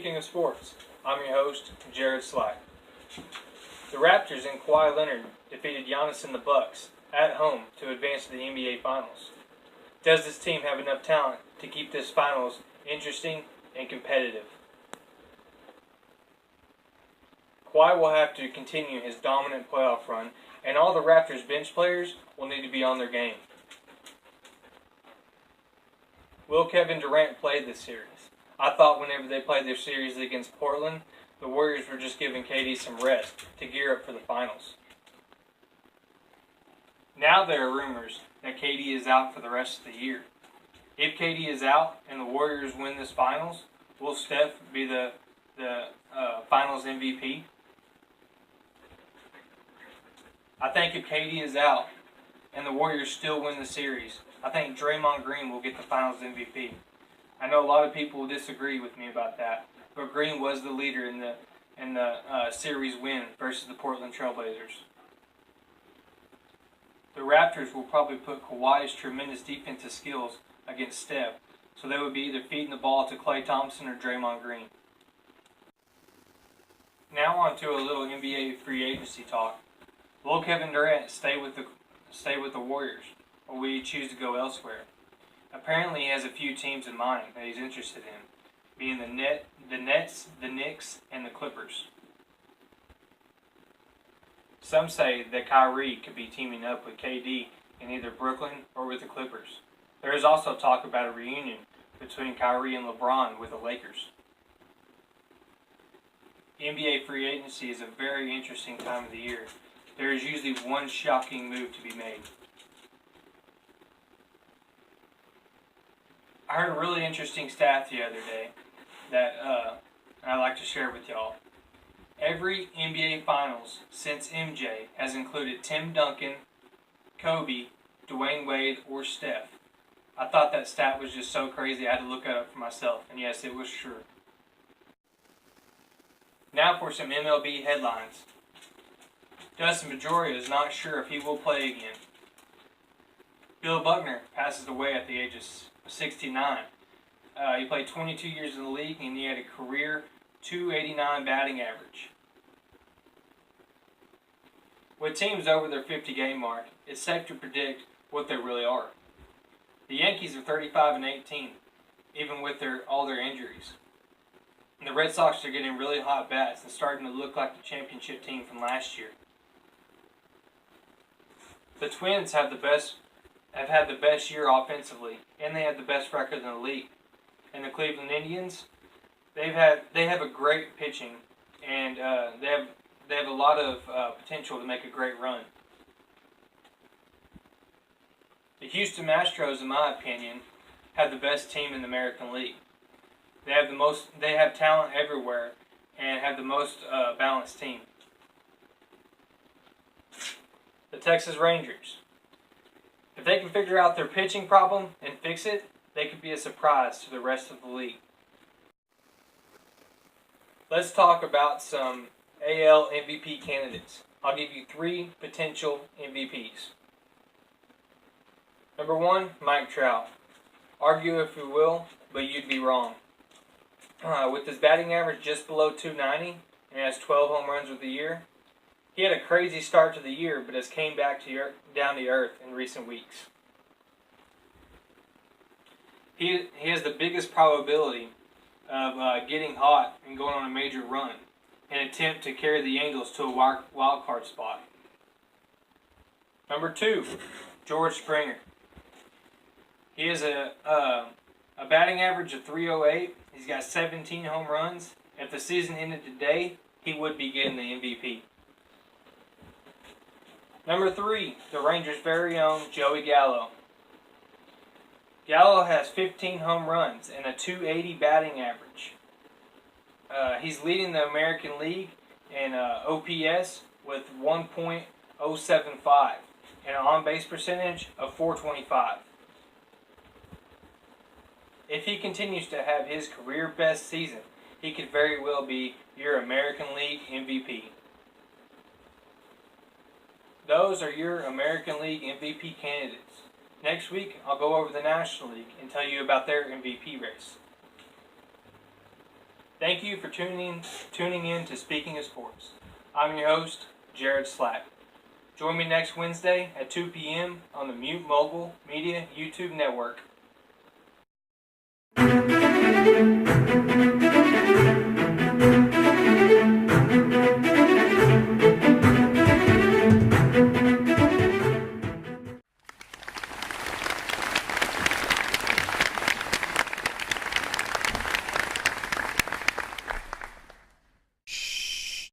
Speaking of sports, I'm your host, Jared Slack. The Raptors and Kawhi Leonard defeated Giannis and the Bucks at home to advance to the NBA Finals. Does this team have enough talent to keep this Finals interesting and competitive? Kawhi will have to continue his dominant playoff run, and all the Raptors bench players will need to be on their game. Will Kevin Durant play this series? I thought whenever they played their series against Portland, the Warriors were just giving KD some rest to gear up for the finals. Now there are rumors that KD is out for the rest of the year. If KD is out and the Warriors win this finals, will Steph be the finals MVP? I think if KD is out and the Warriors still win the series, I think Draymond Green will get the finals MVP. I know a lot of people will disagree with me about that, but Green was the leader in the series win versus the Portland Trailblazers. The Raptors will probably put Kawhi's tremendous defensive skills against Steph, so they would be either feeding the ball to Klay Thompson or Draymond Green. Now on to a little NBA free agency talk. Will Kevin Durant stay with the Warriors, or will he choose to go elsewhere? Apparently he has a few teams in mind that he's interested in, being the Nets, the Knicks, and the Clippers. Some say that Kyrie could be teaming up with KD in either Brooklyn or with the Clippers. There is also talk about a reunion between Kyrie and LeBron with the Lakers. NBA free agency is a very interesting time of the year. There is usually one shocking move to be made. I heard a really interesting stat the other day that I'd like to share with y'all. Every NBA Finals since MJ has included Tim Duncan, Kobe, Dwayne Wade, or Steph. I thought that stat was just so crazy I had to look it up for myself, and yes, it was true. Now for some MLB headlines. Dustin Pedroia is not sure if he will play again. Bill Buckner passes away at the age of 69. He played 22 years in the league, and he had a career .289 batting average. With teams over their 50-game mark, it's safe to predict what they really are. The Yankees are 35-18, even with all their injuries. And the Red Sox are getting really hot bats and starting to look like the championship team from last year. The Twins have had the best year offensively, and they have the best record in the league. And the Cleveland Indians, they have a great pitching, and they have a lot of potential to make a great run. The Houston Astros, in my opinion, have the best team in the American League. They have talent everywhere, and have the most balanced team. The Texas Rangers. If they can figure out their pitching problem and fix it, they could be a surprise to the rest of the league. Let's talk about some AL MVP candidates. I'll give you 3 potential MVPs. Number 1, Mike Trout. Argue if you will, but you'd be wrong. With his batting average just below .290 and has 12 home runs with the year, he had a crazy start to the year, but has came back down to earth in recent weeks. He has the biggest probability of getting hot and going on a major run, an attempt to carry the Angels to a wild card spot. Number 2, George Springer. He has a batting average of .308. He's got 17 home runs. If the season ended today, he would be getting the MVP. Number 3, the Rangers' very own Joey Gallo. Gallo has 15 home runs and a .280 batting average. He's leading the American League in OPS with 1.075 and an on-base percentage of .425. If he continues to have his career best season, he could very well be your American League MVP. Those are your American League MVP candidates. Next week, I'll go over the National League and tell you about their MVP race. Thank you for tuning in to Speaking of Sports. I'm your host, Jared Slack. Join me next Wednesday at 2 p.m. on the Mute Mobile Media YouTube Network.